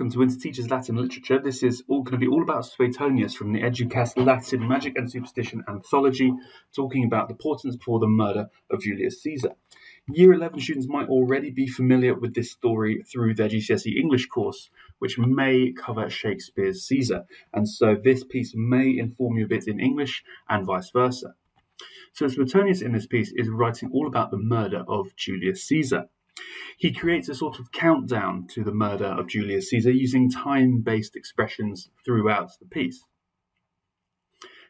welcome to Windsor Teaches Latin Literature. This is all going to be all about Suetonius from the EDUQAS Latin Magic and Superstition anthology, talking about the portents before the murder of Julius Caesar. Year 11 students might already be familiar with this story through their GCSE English course, which may cover Shakespeare's Caesar, and so this piece may inform you a bit in English and vice versa. So Suetonius in this piece is writing all about the murder of Julius Caesar. He creates a sort of countdown to the murder of Julius Caesar using time-based expressions throughout the piece.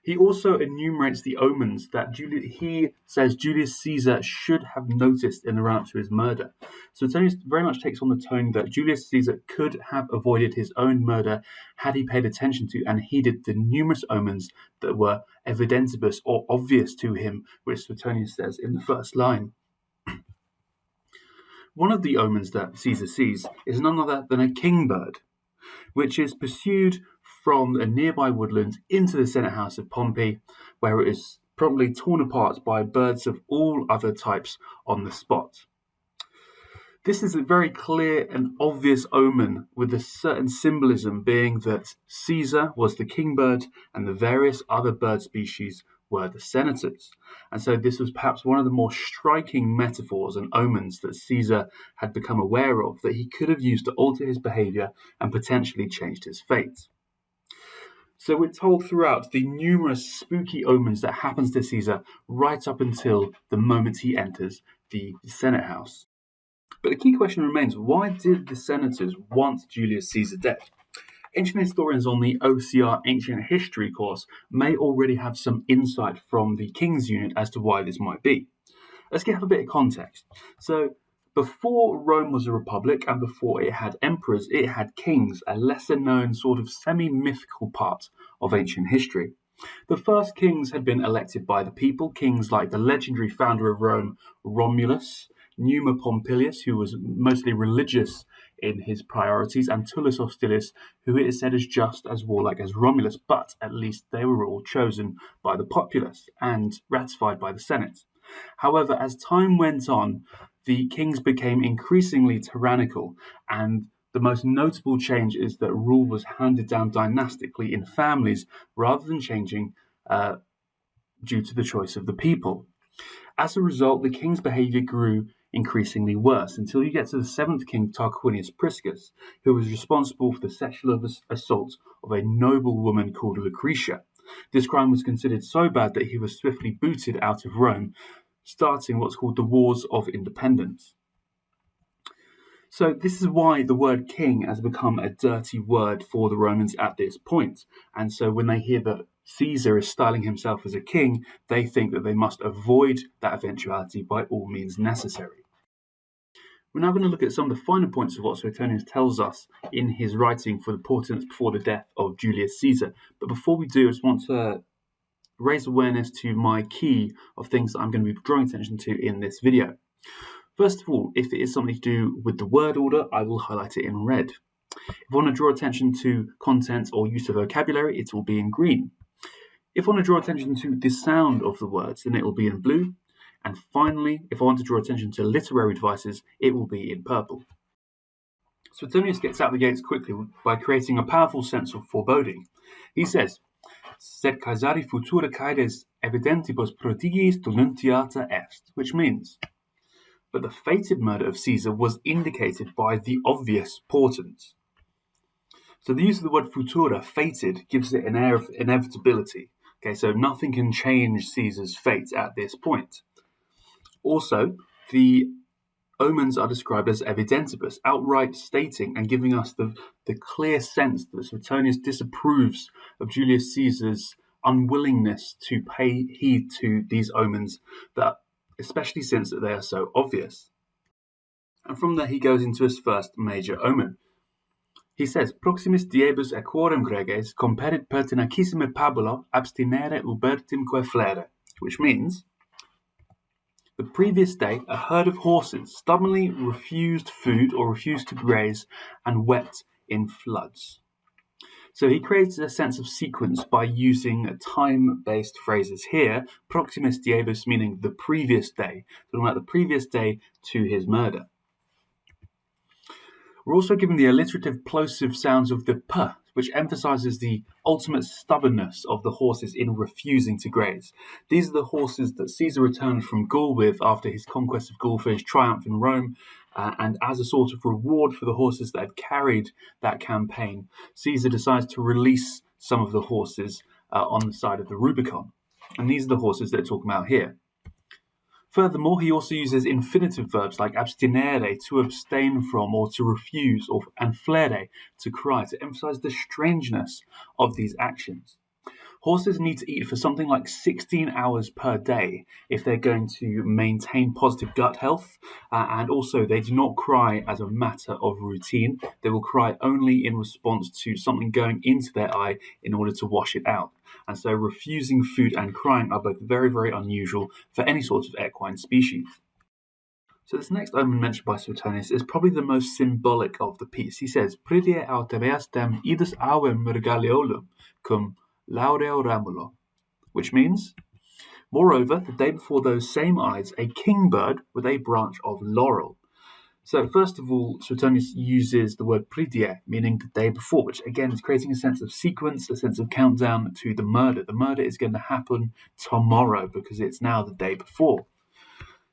He also enumerates the omens that he says Julius Caesar should have noticed in the run-up to his murder. So Suetonius very much takes on the tone that Julius Caesar could have avoided his own murder had he paid attention to and heeded the numerous omens that were evidentibus or obvious to him, which Suetonius says in the first line. One of the omens that Caesar sees is none other than a kingbird, which is pursued from a nearby woodland into the Senate House of Pompey, where it is promptly torn apart by birds of all other types on the spot. This is a very clear and obvious omen, with a certain symbolism being that Caesar was the kingbird and the various other bird species were the senators. And so this was perhaps one of the more striking metaphors and omens that Caesar had become aware of, that he could have used to alter his behaviour and potentially changed his fate. So we're told throughout the numerous spooky omens that happens to Caesar right up until the moment he enters the Senate House. But the key question remains, why did the senators want Julius Caesar dead? Ancient historians on the OCR Ancient History course may already have some insight from the King's Unit as to why this might be. Let's give a bit of context. So, before Rome was a republic and before it had emperors, it had kings, a lesser-known sort of semi-mythical part of ancient history. The first kings had been elected by the people, kings like the legendary founder of Rome, Romulus, Numa Pompilius, who was mostly religious in his priorities, and Tullus Hostilius, who it is said is just as warlike as Romulus, but at least they were all chosen by the populace and ratified by the Senate. However, as time went on, the kings became increasingly tyrannical, and the most notable change is that rule was handed down dynastically in families rather than changing due to the choice of the people. As a result, the king's behaviour grew increasingly worse until you get to the seventh king, Tarquinius Priscus, who was responsible for the sexual assault of a noble woman called Lucretia. This crime was considered so bad that he was swiftly booted out of Rome, starting what's called the Wars of Independence. So this is why the word king has become a dirty word for the Romans at this point. And so when they hear that Caesar is styling himself as a king, they think that they must avoid that eventuality by all means necessary. We're now going to look at some of the finer points of what Suetonius tells us in his writing for the portents before the death of Julius Caesar. But before we do, I just want to raise awareness to my key of things that I'm going to be drawing attention to in this video. First of all, if it is something to do with the word order, I will highlight it in red. If I want to draw attention to content or use of vocabulary, it will be in green. If I want to draw attention to the sound of the words, then it will be in blue. And finally, if I want to draw attention to literary devices, it will be in purple. Suetonius gets out the gates quickly by creating a powerful sense of foreboding. He says, Sed Caesari futura caedes evidentibus prodigiis tununtiata est, which means, but the fated murder of Caesar was indicated by the obvious portent. So the use of the word futura, fated, gives it an air of inevitability. Okay, so nothing can change Caesar's fate at this point. Also, the omens are described as evidentibus, outright stating and giving us the clear sense that Suetonius disapproves of Julius Caesar's unwillingness to pay heed to these omens, that especially since that they are so obvious. And from there he goes into his first major omen. He says, Proximis diebus equorem greges comperit pertinacissime pabulo abstinere ubertimque flere, which means, the previous day, a herd of horses stubbornly refused food or refused to graze and wept in floods. So he creates a sense of sequence by using time-based phrases here, proximus diebus meaning the previous day, talking about the previous day to his murder. We're also given the alliterative plosive sounds of the p, which emphasizes the ultimate stubbornness of the horses in refusing to graze. These are the horses that Caesar returned from Gaul with after his conquest of Gaul for his triumph in Rome, and as a sort of reward for the horses that had carried that campaign, Caesar decides to release some of the horses on the side of the Rubicon. And these are the horses that we're talking about here. Furthermore, he also uses infinitive verbs like abstinere, to abstain from or to refuse, and flere, to cry, to emphasize the strangeness of these actions. Horses need to eat for something like 16 hours per day if they're going to maintain positive gut health, and also they do not cry as a matter of routine. They will cry only in response to something going into their eye in order to wash it out. And so refusing food and crying are both very, very unusual for any sort of equine species. So this next omen mentioned by Suetonius is probably the most symbolic of the piece. He says, "Pridie autereastem idus auem regaliolum cum laureo ramulo," which means, moreover, the day before those same ides, a kingbird with a branch of laurel. So first of all, Suetonius uses the word pridie, meaning the day before, which again is creating a sense of sequence, a sense of countdown to the murder. The murder is going to happen tomorrow because it's now the day before.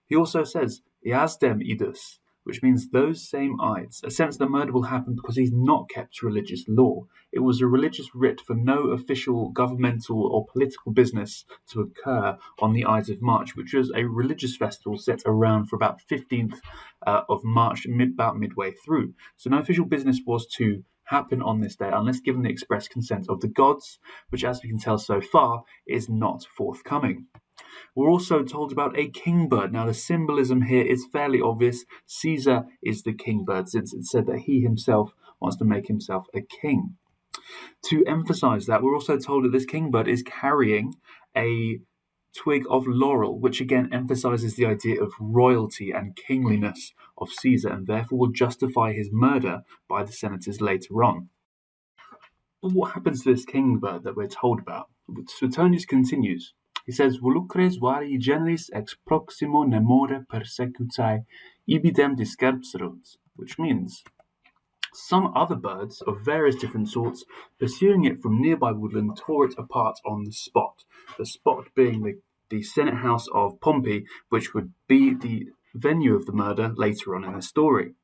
He also says, "Iasdem idus," which means those same ides, a sense the murder will happen because he's not kept religious law. It was a religious writ for no official governmental or political business to occur on the Ides of March, which was a religious festival set around for about 15th of March, about midway through. So no official business was to happen on this day unless given the express consent of the gods, which, as we can tell so far, is not forthcoming. We're also told about a kingbird. Now, the symbolism here is fairly obvious. Caesar is the kingbird, since it said that he himself wants to make himself a king. To emphasize that, we're also told that this kingbird is carrying a twig of laurel, which again emphasizes the idea of royalty and kingliness of Caesar, and therefore will justify his murder by the senators later on. But what happens to this kingbird that we're told about? Suetonius continues. He says, "Volucres vari generis ex proximo nemore persecutae ibidem discerpserunt," which means some other birds of various different sorts, pursuing it from nearby woodland, tore it apart on the spot being the Senate house of Pompey, which would be the venue of the murder later on in the story.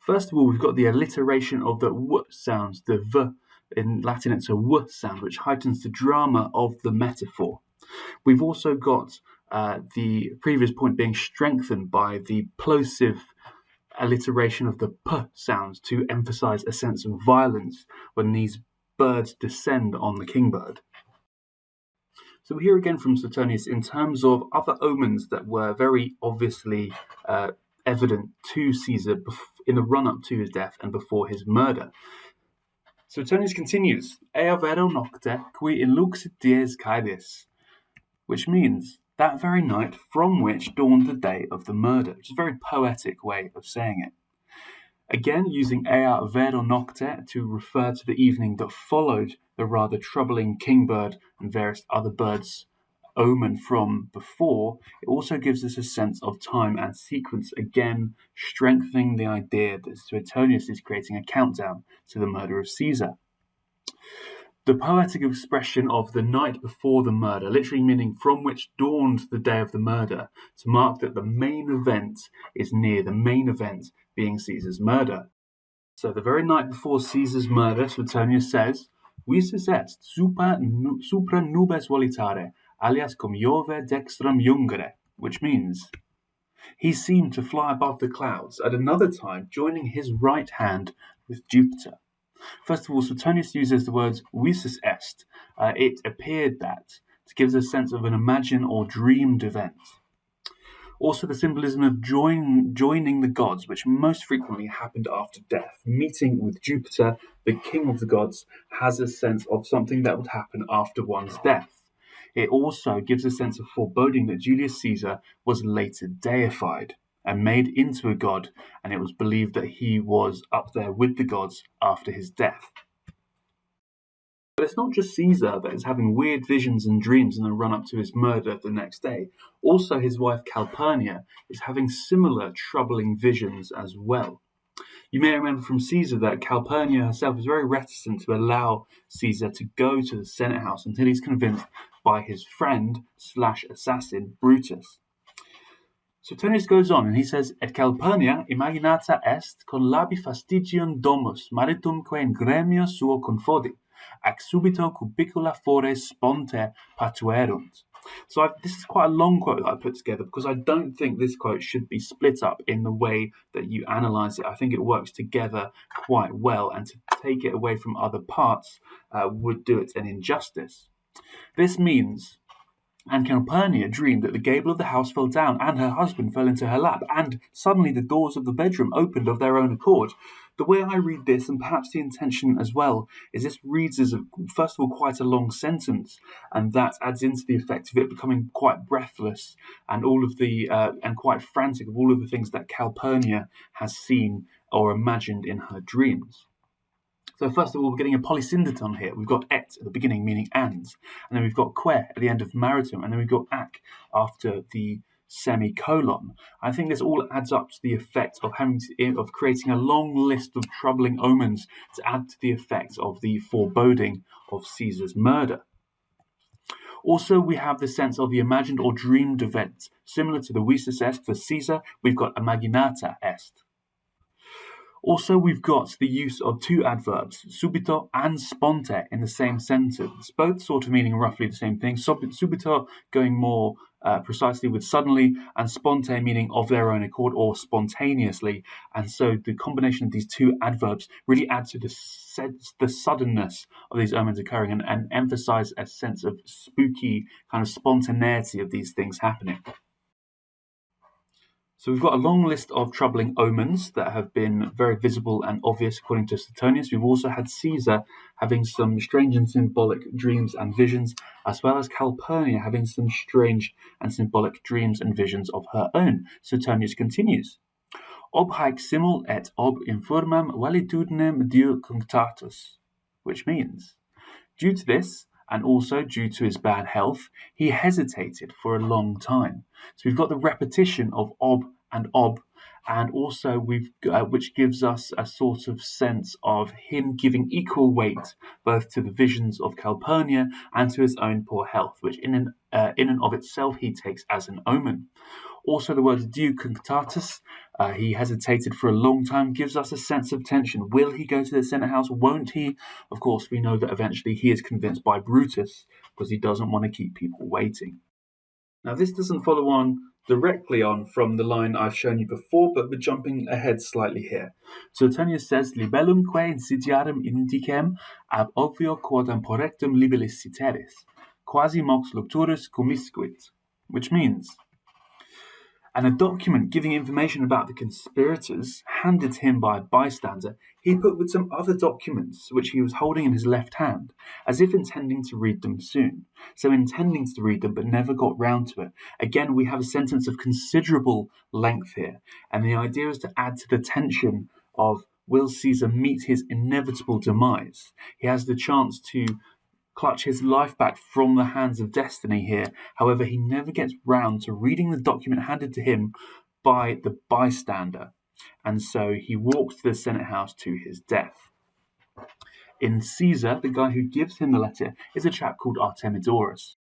First of all, we've got the alliteration of the w sounds, the v. In Latin, it's a w sound, which heightens the drama of the metaphor. We've also got the previous point being strengthened by the plosive alliteration of the p sounds to emphasize a sense of violence when these birds descend on the kingbird. So we hear again from Suetonius in terms of other omens that were very obviously evident to Caesar in the run-up to his death and before his murder. Suetonius continues, "Ea vero nocte qui in luxit dies caedis," which means that very night from which dawned the day of the murder, which is a very poetic way of saying it. Again, using ea vero nocte to refer to the evening that followed the rather troubling kingbird and various other birds' omen from before, it also gives us a sense of time and sequence, again strengthening the idea that Suetonius is creating a countdown to the murder of Caesar. The poetic expression of the night before the murder, literally meaning from which dawned the day of the murder, to mark that the main event is near, the main event being Caesar's murder. So the very night before Caesar's murder, Suetonius says, "Visus est supra nubes volitare, alias cum Jove dextram jungere," which means he seemed to fly above the clouds, at another time joining his right hand with Jupiter. First of all, Suetonius uses the words visus est, it appeared that, to give us a sense of an imagined or dreamed event. Also, the symbolism of joining the gods, which most frequently happened after death. Meeting with Jupiter, the king of the gods, has a sense of something that would happen after one's death. It also gives a sense of foreboding that Julius Caesar was later deified and made into a god, and it was believed that he was up there with the gods after his death. But it's not just Caesar that is having weird visions and dreams in the run-up to his murder the next day. Also, his wife Calpurnia is having similar troubling visions as well. You may remember from Caesar that Calpurnia herself is very reticent to allow Caesar to go to the Senate House until he's convinced by his friend / assassin Brutus. Suetonius goes on and he says, Et Calpurnia imaginata est con labi fastigium domus maritumque in gremio suo confodi, ac subito cubicula fore sponte patuerunt. So this is quite a long quote that I put together because I don't think this quote should be split up in the way that you analyse it. I think it works together quite well, and to take it away from other parts would do it an injustice. This means, and Calpurnia dreamed that the gable of the house fell down and her husband fell into her lap, and suddenly the doors of the bedroom opened of their own accord. The way I read this, and perhaps the intention as well, is this reads as, first of all, quite a long sentence, and that adds into the effect of it becoming quite breathless and all of the and quite frantic of all of the things that Calpurnia has seen or imagined in her dreams. So first of all, we're getting a polysyndeton here. We've got et at the beginning, meaning and then we've got que at the end of maritum, and then we've got ac after the semicolon. I think this all adds up to the effect of creating a long list of troubling omens to add to the effect of the foreboding of Caesar's murder. Also, we have the sense of the imagined or dreamed event. Similar to the visus est for Caesar, we've got imaginata est. Also, we've got the use of two adverbs, subito and sponte, in the same sentence, both sort of meaning roughly the same thing. Subito going more precisely with suddenly, and sponte meaning of their own accord or spontaneously. And so the combination of these two adverbs really adds to the suddenness of these omens occurring and emphasize a sense of spooky kind of spontaneity of these things happening. So we've got a long list of troubling omens that have been very visible and obvious according to Suetonius. We've also had Caesar having some strange and symbolic dreams and visions, as well as Calpurnia having some strange and symbolic dreams and visions of her own. Suetonius continues, Ob haec simul et ob infirmam validudinem diu cunctatus, which means, due to this, and also due to his bad health, he hesitated for a long time. So we've got the repetition of ob, and also which gives us a sort of sense of him giving equal weight both to the visions of Calpurnia and to his own poor health, which in and of itself he takes as an omen. Also, the word diu cunctatus, he hesitated for a long time, gives us a sense of tension. Will he go to the Senate House? Won't he? Of course, we know that eventually he is convinced by Brutus because he doesn't want to keep people waiting. Now, this doesn't follow on directly on from the line I've shown you before, but we're jumping ahead slightly here. Suetonius says, Libellumque insidiarum indicem ab obvio quodam porrectum libelis citeris, quasi mox lucturus commiscuit, which means, and a document giving information about the conspirators handed to him by a bystander, he put with some other documents which he was holding in his left hand, as if intending to read them soon. So intending to read them, but never got round to it. Again, we have a sentence of considerable length here, and the idea is to add to the tension of, will Caesar meet his inevitable demise? He has the chance to clutch his life back from the hands of destiny here. However, he never gets round to reading the document handed to him by the bystander, and so he walks to the Senate House to his death. In Caesar, the guy who gives him the letter is a chap called Artemidorus.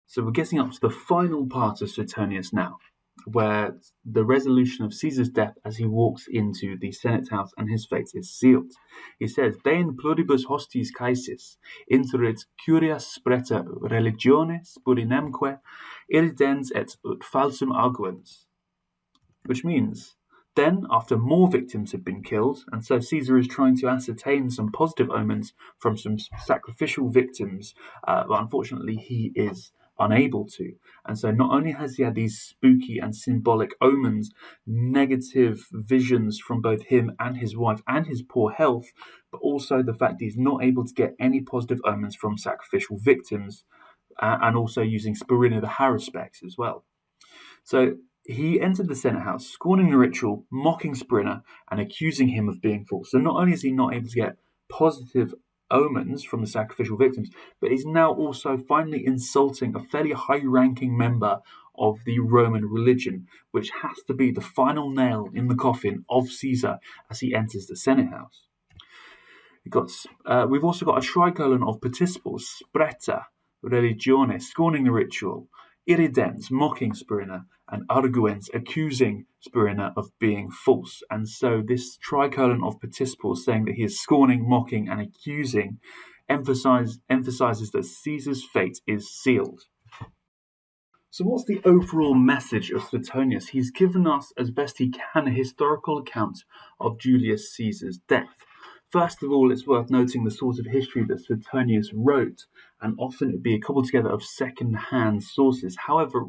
So we're getting up to the final part of Suetonius now, where the resolution of Caesar's death as he walks into the Senate House and his fate is sealed. He says, Dein pluribus hostis caesis, interit curias spreta religione spurinemque, irridens et ut falsum arguens. Which means, then, after more victims have been killed, and so Caesar is trying to ascertain some positive omens from some sacrificial victims, but unfortunately he is unable to. And so not only has he had these spooky and symbolic omens, negative visions from both him and his wife and his poor health, but also the fact he's not able to get any positive omens from sacrificial victims, and also using Spurina the Haruspex as well. So he entered the Senate House, scorning the ritual, mocking Spurina, and accusing him of being false. So not only is he not able to get positive omens from the sacrificial victims, but he's now also finally insulting a fairly high-ranking member of the Roman religion, which has to be the final nail in the coffin of Caesar as he enters the Senate house. We've also got a tricolon of participles: Spreta, religione, scorning the ritual; Irridens, mocking Spurina; and Arguens, accusing Spurina of being false. And so this tricolon of participles, saying that he is scorning, mocking, and accusing, emphasizes that Caesar's fate is sealed. So what's the overall message of Suetonius? He's given us, as best he can, a historical account of Julius Caesar's death. First of all, it's worth noting the sort of history that Suetonius wrote, and often it'd be a cobbled together of second-hand sources. However,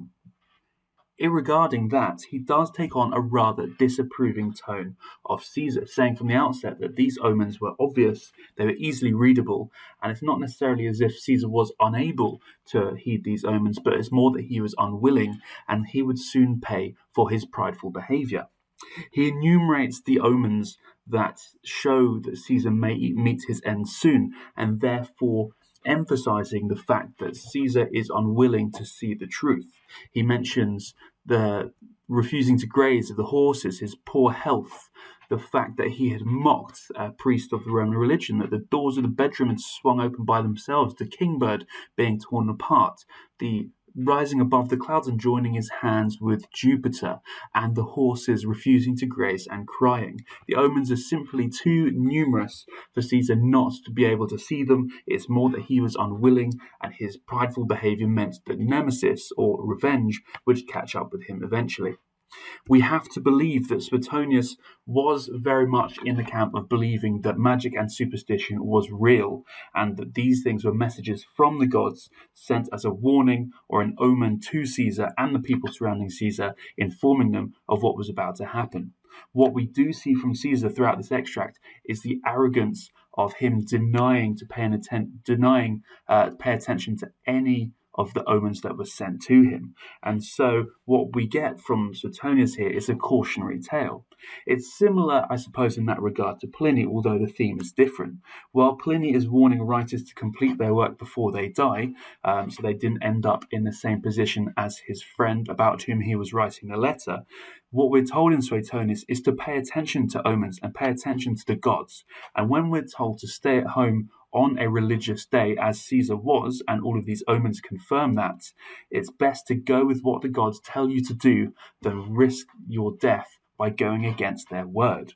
regarding that, he does take on a rather disapproving tone of Caesar, saying from the outset that these omens were obvious, they were easily readable, and it's not necessarily as if Caesar was unable to heed these omens, but it's more that he was unwilling, and he would soon pay for his prideful behaviour. He enumerates the omens that show that Caesar may meet his end soon, and therefore emphasizing the fact that Caesar is unwilling to see the truth. He mentions the refusing to graze of the horses, his poor health, the fact that he had mocked a priest of the Roman religion, that the doors of the bedroom had swung open by themselves, the kingbird being torn apart, the rising above the clouds and joining his hands with Jupiter, and the horses refusing to graze and crying. The omens are simply too numerous for Caesar not to be able to see them. It's more that he was unwilling, and his prideful behaviour meant that nemesis, or revenge, would catch up with him eventually. We have to believe that Suetonius was very much in the camp of believing that magic and superstition was real, and that these things were messages from the gods sent as a warning or an omen to Caesar and the people surrounding Caesar, informing them of what was about to happen. What we do see from Caesar throughout this extract is the arrogance of him denying to pay attention to any of the omens that were sent to him. And so what we get from Suetonius here is a cautionary tale. It's similar, I suppose, in that regard to Pliny, although the theme is different. While Pliny is warning writers to complete their work before they die, so they didn't end up in the same position as his friend about whom he was writing the letter, what we're told in Suetonius is to pay attention to omens and pay attention to the gods. And when we're told to stay at home on a religious day, as Caesar was, and all of these omens confirm that, it's best to go with what the gods tell you to do than risk your death by going against their word.